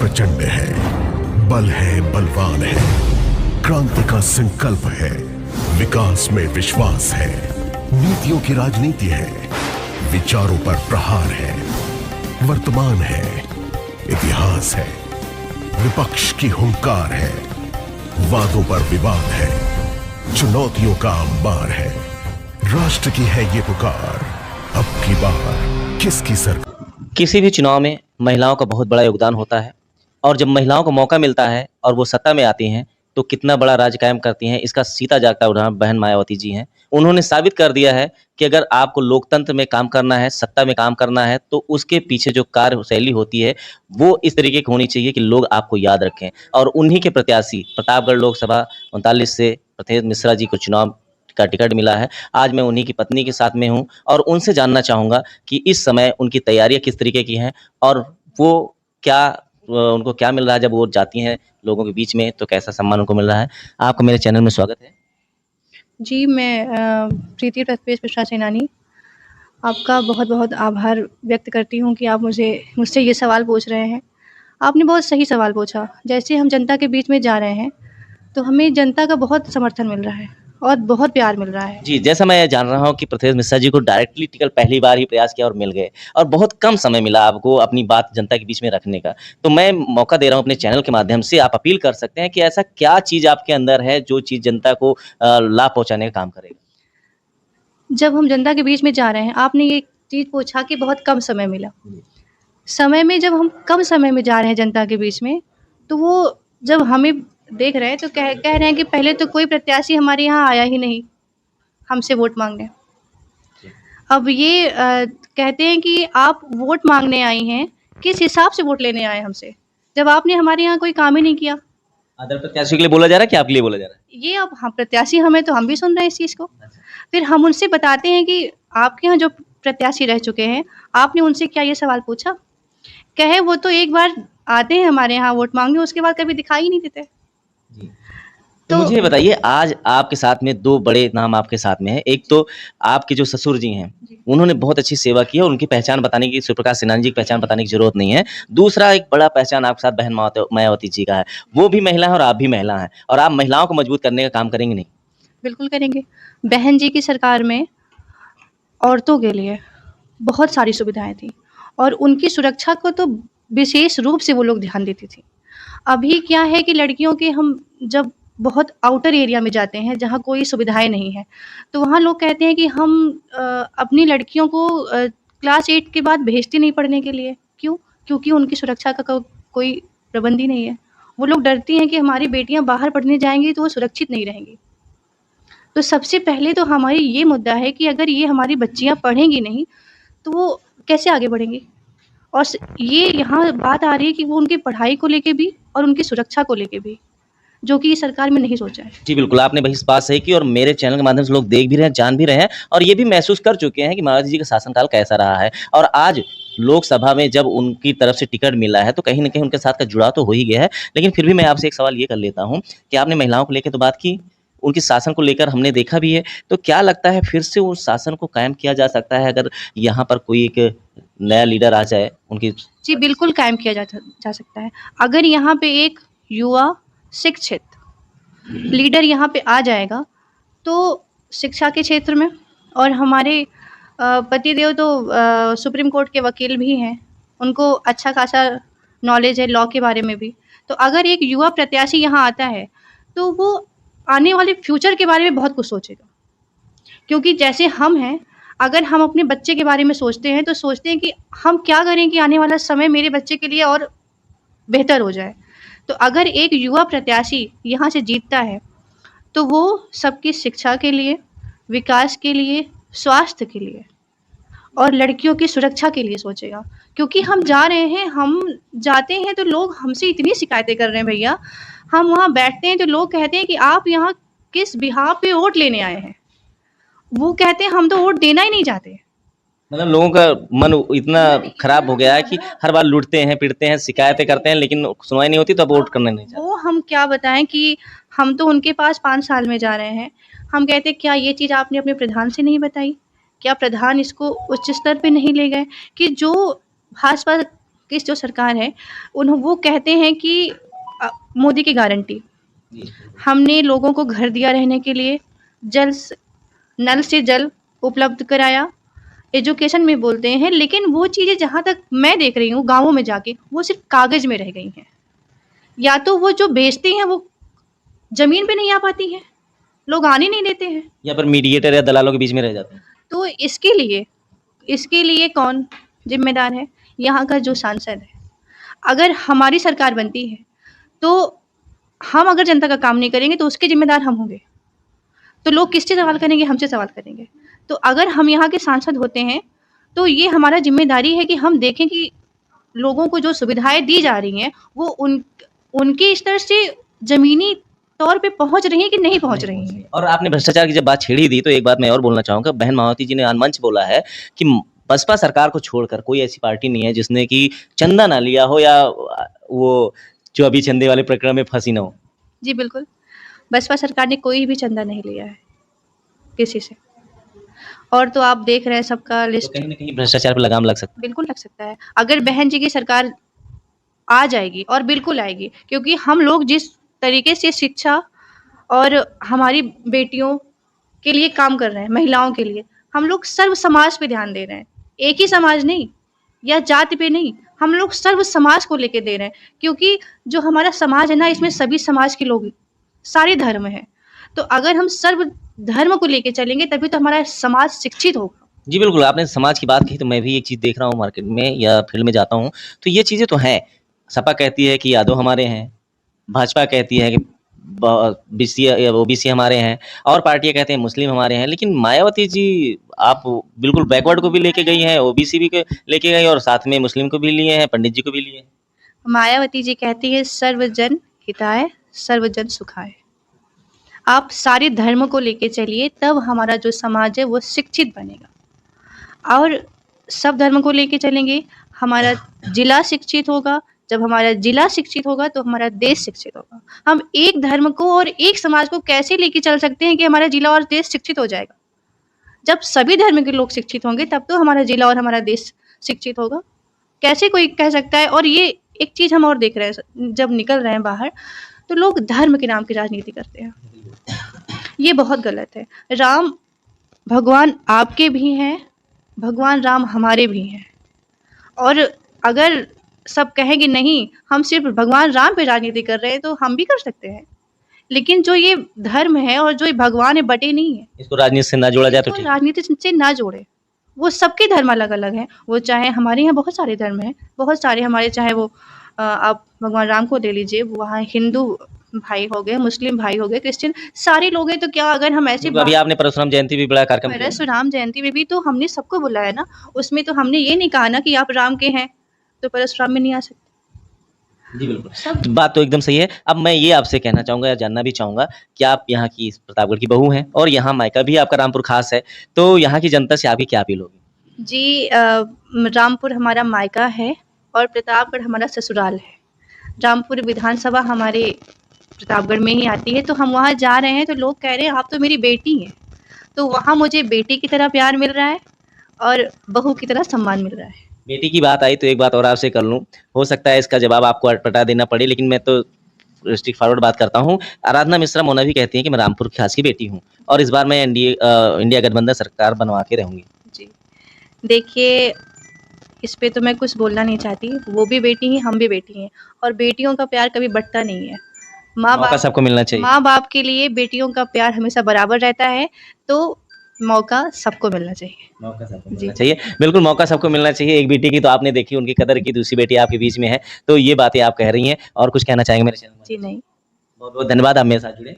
प्रचंड है, बल है, बलवान है, क्रांति का संकल्प है, विकास में विश्वास है, नीतियों की राजनीति है, विचारों पर प्रहार है, वर्तमान है, इतिहास है, विपक्ष की हुंकार है, वादों पर विवाद है, चुनौतियों का अंबार है, राष्ट्र की है ये पुकार, अब की बार किसकी सरकार। किसी भी चुनाव में महिलाओं का बहुत बड़ा योगदान होता है और जब महिलाओं को मौका मिलता है और वो सत्ता में आती हैं तो कितना बड़ा राज कायम करती हैं, इसका सीधा जागता उदाहरण बहन मायावती जी हैं। उन्होंने साबित कर दिया है कि अगर आपको लोकतंत्र में काम करना है, सत्ता में काम करना है, तो उसके पीछे जो कार्यशैली होती है वो इस तरीके की होनी चाहिए कि लोग आपको याद रखें। और उन्हीं के प्रत्याशी प्रतापगढ़ लोकसभा 39 से प्रथेश मिश्रा जी को चुनाव का टिकट मिला है। आज मैं उन्हीं की पत्नी के साथ में हूं और उनसे जानना चाहूंगा कि इस समय उनकी तैयारियां किस तरीके की हैं और वो उनको क्या मिल रहा है जब वो जाती हैं लोगों के बीच में, तो कैसा सम्मान उनको मिल रहा है। आपका मेरे चैनल में स्वागत है। जी, मैं प्रीति प्रथपेश मिश्रा सेनानी आपका बहुत बहुत आभार व्यक्त करती हूँ कि आप मुझसे ये सवाल पूछ रहे हैं। आपने बहुत सही सवाल पूछा। जैसे हम जनता के बीच में जा रहे हैं तो हमें जनता का बहुत समर्थन मिल रहा है और बहुत प्यार मिल रहा है। जी, जैसा मैं जान रहा हूँ कि प्रथेश मिश्रा जी को डायरेक्टली टिकट पहली बार ही प्रयास किया और मिल गए और बहुत कम समय मिला आपको अपनी बात जनता के बीच में रखने का। तो मैं मौका दे रहा हूँ अपने चैनल के माध्यम से, आप अपील कर सकते हैं कि ऐसा क्या चीज़ आपके अंदर है जो चीज़ जनता को लाभ पहुँचाने का काम करेगा। जब हम जनता के बीच में जा रहे हैं, आपने ये चीज़ पूछा कि बहुत कम समय मिला। समय में जब हम कम समय में जा रहे हैं जनता के बीच में, तो वो जब हमें देख रहे हैं तो कह रहे हैं कि पहले तो कोई प्रत्याशी हमारे यहाँ आया ही नहीं हमसे वोट मांगने। अब ये कहते हैं कि आप वोट मांगने आई हैं, किस हिसाब से वोट लेने आए हमसे, जब आपने हमारे यहाँ कोई काम ही नहीं किया। अदर प्रत्याशी के लिए बोला जा रहा है कि आपके लिए बोला जा रहा है? ये अब हम प्रत्याशी हमें तो हम भी सुन रहे हैं इस चीज़ को। फिर हम उनसे बताते हैं कि आपके यहाँ जो प्रत्याशी रह चुके हैं, आपने उनसे क्या ये सवाल पूछा? कहे वो तो एक बार आते हैं हमारे यहाँ वोट मांगने, उसके बाद कभी दिखाई ही नहीं देते। जी। तो मुझे ये बताइए, आज आपके साथ में दो बड़े नाम आपके साथ में हैं। एक तो आपके जो ससुर जी हैं, उन्होंने बहुत अच्छी सेवा की है, उनकी पहचान बताने की, शिवप्रकाश सेनानी जी की पहचान बताने की जरूरत नहीं है। दूसरा एक बड़ा पहचान आपके साथ बहन मायावती जी का है। वो भी महिला है और आप भी महिला हैं और आप महिलाओं को मजबूत करने का काम करेंगे नहीं? बिल्कुल करेंगे। बहन जी की सरकार में औरतों के लिए बहुत सारी सुविधाएं थी और उनकी सुरक्षा को तो विशेष रूप से वो लोग ध्यान देती थी। अभी क्या है कि लड़कियों के हम जब बहुत आउटर एरिया में जाते हैं जहाँ कोई सुविधाएं नहीं है, तो वहाँ लोग कहते हैं कि हम अपनी लड़कियों को क्लास 8 के बाद भेजते नहीं पढ़ने के लिए। क्यों? क्योंकि उनकी सुरक्षा का कोई प्रबंध ही नहीं है। वो लोग डरती हैं कि हमारी बेटियां बाहर पढ़ने जाएंगी तो वो सुरक्षित नहीं रहेंगी। तो सबसे पहले तो हमारी ये मुद्दा है कि अगर ये हमारी बच्चियां पढ़ेंगी नहीं तो वो कैसे आगे बढ़ेंगी। और ये यहाँ बात आ रही है कि वो उनकी पढ़ाई को लेके भी और उनकी सुरक्षा को लेके भी, जो कि सरकार में नहीं सोचा है। जी बिल्कुल, आपने वही बात सही की और मेरे चैनल के माध्यम से लोग देख भी रहे हैं, जान भी रहे हैं और ये भी महसूस कर चुके हैं कि मायावती जी का शासनकाल कैसा रहा है। और आज लोकसभा में जब उनकी तरफ से टिकट मिला है तो कहीं न कहीं उनके साथ का जुड़ाव तो हो ही गया है। लेकिन फिर भी मैं आपसे एक सवाल ये कर लेता हूँ कि आपने महिलाओं को लेकर तो बात की, उनके शासन को लेकर हमने देखा भी है, तो क्या लगता है फिर से उस शासन को कायम किया जा सकता है अगर यहाँ पर कोई एक नया लीडर आ जाए उनकी? जी बिल्कुल कायम किया जा सकता है। अगर यहाँ पे एक युवा शिक्षित लीडर यहाँ पे आ जाएगा तो शिक्षा के क्षेत्र में, और हमारे पतिदेव तो सुप्रीम कोर्ट के वकील भी हैं, उनको अच्छा खासा नॉलेज है लॉ के बारे में भी। तो अगर एक युवा प्रत्याशी यहाँ आता है तो वो आने वाले फ्यूचर के बारे में बहुत कुछ सोचेगा। क्योंकि जैसे हम हैं, अगर हम अपने बच्चे के बारे में सोचते हैं तो सोचते हैं कि हम क्या करें कि आने वाला समय मेरे बच्चे के लिए और बेहतर हो जाए। तो अगर एक युवा प्रत्याशी यहाँ से जीतता है तो वो सबकी शिक्षा के लिए, विकास के लिए, स्वास्थ्य के लिए और लड़कियों की सुरक्षा के लिए सोचेगा। क्योंकि हम जा रहे हैं, हम जाते हैं तो लोग हमसे इतनी शिकायतें कर रहे हैं भैया, हम वहाँ बैठते हैं तो लोग कहते हैं कि आप यहाँ किस बिहाफ पे वोट लेने आए हैं। वो कहते हैं हम तो वोट देना ही नहीं चाहते। मतलब लोगों का मन इतना खराब हो गया है कि हर बार लूटते हैं, पीटते हैं, शिकायतें करते हैं, लेकिन सुनवाई नहीं होती तो अब वोट करने नहीं चाहते। वो हम क्या बताएं कि हम तो उनके पास 5 साल में जा रहे हैं। हम कहते हैं क्या ये चीज़ आपने अपने प्रधान से नहीं बताई? क्या प्रधान इसको उच्च स्तर पे नहीं ले गए कि जो भाजपा की जो सरकार है वो कहते हैं कि मोदी की गारंटी, हमने लोगों को घर दिया रहने के लिए, नल से जल उपलब्ध कराया, एजुकेशन में बोलते हैं, लेकिन वो चीज़ें जहाँ तक मैं देख रही हूँ गाँवों में जाके वो सिर्फ कागज़ में रह गई हैं। या तो वो जो बेचती हैं वो ज़मीन पे नहीं आ पाती हैं, लोग आने नहीं देते हैं। या फिर मीडिएटर या दलालों के बीच में रह जाते हैं। तो इसके लिए कौन जिम्मेदार है? यहाँ का जो सांसद है। अगर हमारी सरकार बनती है तो हम अगर जनता का काम नहीं करेंगे तो उसके जिम्मेदार हम होंगे, तो लोग किससे सवाल करेंगे? हमसे सवाल करेंगे। तो अगर हम यहाँ के सांसद होते हैं तो ये हमारा जिम्मेदारी है कि हम देखें कि लोगों को जो सुविधाएं दी जा रही हैं वो उनके स्तर से ज़मीनी तौर पे पहुँच रही हैं कि नहीं पहुँच रही हैं। और आपने भ्रष्टाचार की जब बात छेड़ी दी तो एक बात मैं और बोलना चाहूँगा, बहन मायावती जी ने अनमंच बोला है कि बसपा सरकार को छोड़कर कोई ऐसी पार्टी नहीं है जिसने कि चंदा ना लिया हो या वो जो अभी चंदे वाले प्रकरण में फंसी ना हो। जी बिल्कुल, बसपा सरकार ने कोई भी चंदा नहीं लिया है किसी से, और तो आप देख रहे हैं सबका तो लिस्ट। कहीं ना कहीं भ्रष्टाचार पर लगाम लग सकता बिल्कुल लग सकता है, अगर बहन जी की सरकार आ जाएगी, और बिल्कुल आएगी, क्योंकि हम लोग जिस तरीके से शिक्षा और हमारी बेटियों के लिए काम कर रहे हैं, महिलाओं के लिए, हम लोग सर्व समाज पे ध्यान दे रहे हैं, एक ही समाज नहीं या जाति पे नहीं, हम लोग सर्व समाज को लेके दे रहे हैं, क्योंकि जो हमारा समाज है ना, इसमें सभी समाज के लोग, सारे धर्म हैं, तो अगर हम सर्व धर्म को लेके चलेंगे तभी तो हमारा समाज शिक्षित होगा। जी बिल्कुल, आपने समाज की बात कही तो मैं भी एक चीज़ देख रहा हूँ मार्केट में या फील्ड में जाता हूँ, तो ये चीज़ें तो हैं। सपा कहती है कि यादव हमारे हैं, भाजपा कहती है कि ओबीसी हमारे हैं, और पार्टियाँ कहते हैं मुस्लिम हमारे हैं, लेकिन मायावती जी आप बिल्कुल बैकवर्ड को भी लेके गई हैं, ओबीसी भी लेके गई और साथ में मुस्लिम को भी लिए हैं, पंडित जी को भी लिए हैं। मायावती जी कहती है सर्वजन हिताय सर्वजन सुखाय। आप सारे धर्म को लेके चलिए, तब हमारा जो समाज है वो शिक्षित बनेगा, और सब धर्म को लेके चलेंगे, हमारा जिला शिक्षित होगा, जब हमारा जिला शिक्षित होगा तो हमारा देश शिक्षित होगा। हम एक धर्म को और एक समाज को कैसे लेके चल सकते हैं कि हमारा जिला और देश शिक्षित हो जाएगा? जब सभी धर्म के लोग शिक्षित होंगे तब तो हमारा जिला और हमारा देश शिक्षित होगा। कैसे कोई कह सकता है? और ये एक चीज़ हम और देख रहे हैं, जब निकल रहे हैं बाहर तो लोग धर्म के नाम की राजनीति करते हैं, ये बहुत गलत है। राम भगवान आपके भी हैं, भगवान राम हमारे भी हैं, और अगर सब कहेंगे नहीं हम सिर्फ भगवान राम पे राजनीति कर रहे हैं तो हम भी कर सकते हैं, लेकिन जो ये धर्म है और जो ये भगवान है बटे नहीं है, इसको राजनीति से ना जोड़ा जाए तो तो ठीक। राजनीति से ना जोड़े। वो सबके धर्म अलग अलग हैं, वो चाहे हमारे यहाँ बहुत सारे धर्म हैं, बहुत सारे हमारे, चाहे वो आप भगवान राम को ले लीजिए, वहाँ हिंदू भाई हो गए, मुस्लिम भाई हो गए, क्रिश्चियन, सारे लोग हैं, तो क्या अगर हम ऐसे अभी आपने परशुराम जयंती भी बड़ा कार्यक्रम किया। परशुराम जयंती में भी तो हमने सबको बुलाया ना, उसमें तो हमने ये नहीं कहा ना कि आप राम के हैं तो परशुराम में नहीं आ सकते। जी बिल्कुल, बात तो एकदम सही है। अब मैं ये आपसे कहना चाहूँगा या जानना भी चाहूँगा कि आप यहाँ की प्रतापगढ़ की बहू हैं और यहाँ मायका भी आपका रामपुर खास है, तो यहाँ की जनता से आपकी क्या अपील होगी? जी रामपुर हमारा मायका है और प्रतापगढ़ हमारा ससुराल है। रामपुर विधानसभा हमारे प्रतापगढ़ में ही आती है, तो हम वहाँ जा रहे हैं तो लोग कह रहे हैं आप तो मेरी बेटी हैं, तो वहाँ मुझे बेटी की तरह प्यार मिल रहा है और बहू की तरह सम्मान मिल रहा है। बेटी की बात आई तो एक बात और आपसे कर लूँ, हो सकता है इसका जवाब आपको अटपटा देना पड़े, लेकिन मैं तो स्ट्रेट फॉरवर्ड बात करता हूँ। आराधना मिश्रा मोना भी कहती हैं कि मैं रामपुर खास की बेटी हूँ और इस बार मैं इंडिया गठबंधन सरकार बनवा के रहूँगी। जी देखिए, इस पे तो मैं कुछ बोलना नहीं चाहती, वो भी बेटी हैं, हम भी बेटी हैं, और बेटियों का प्यार कभी बढ़ता नहीं है। माँ बाप सबको मिलना चाहिए, माँ बाप के लिए बेटियों का प्यार हमेशा बराबर रहता है, तो मौका सबको मिलना चाहिए। मौका सबको मिलना चाहिए, बिल्कुल मौका सबको मिलना चाहिए। एक बेटी की तो आपने देखी, उनकी कदर की, दूसरी बेटी आपके बीच में है, तो ये बातें आप कह रही हैं। और कुछ कहना चाहेंगे मेरे चैनल में? जी नहीं, बहुत बहुत धन्यवाद, आप मेरे साथ जुड़े।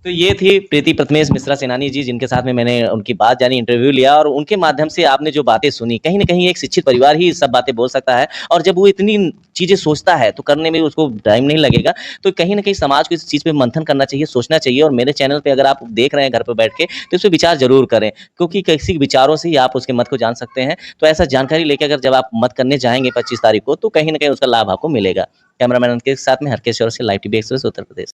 तो ये थी प्रीति प्रथमेश मिश्रा सेनानी जी, जिनके साथ में मैंने उनकी बात जानी, इंटरव्यू लिया, और उनके माध्यम से आपने जो बातें सुनी, कहीं ना कहीं एक शिक्षित परिवार ही सब बातें बोल सकता है, और जब वो इतनी चीज़ें सोचता है तो करने में उसको टाइम नहीं लगेगा। तो कहीं ना कहीं समाज को इस चीज़ पे मंथन करना चाहिए, सोचना चाहिए। और मेरे चैनल पे अगर आप देख रहे हैं घर पर बैठ के, तो इस पर विचार जरूर करें, क्योंकि किसी विचारों से ही आप उसके मत को जान सकते हैं। तो ऐसा जानकारी लेकर अगर जब आप मत करने जाएंगे 25 तारीख को, तो कहीं ना कहीं उसका लाभ आपको मिलेगा। कैमरामैन के साथ में Harkesh Chaurasia, live TV Express, Uttar प्रदेश।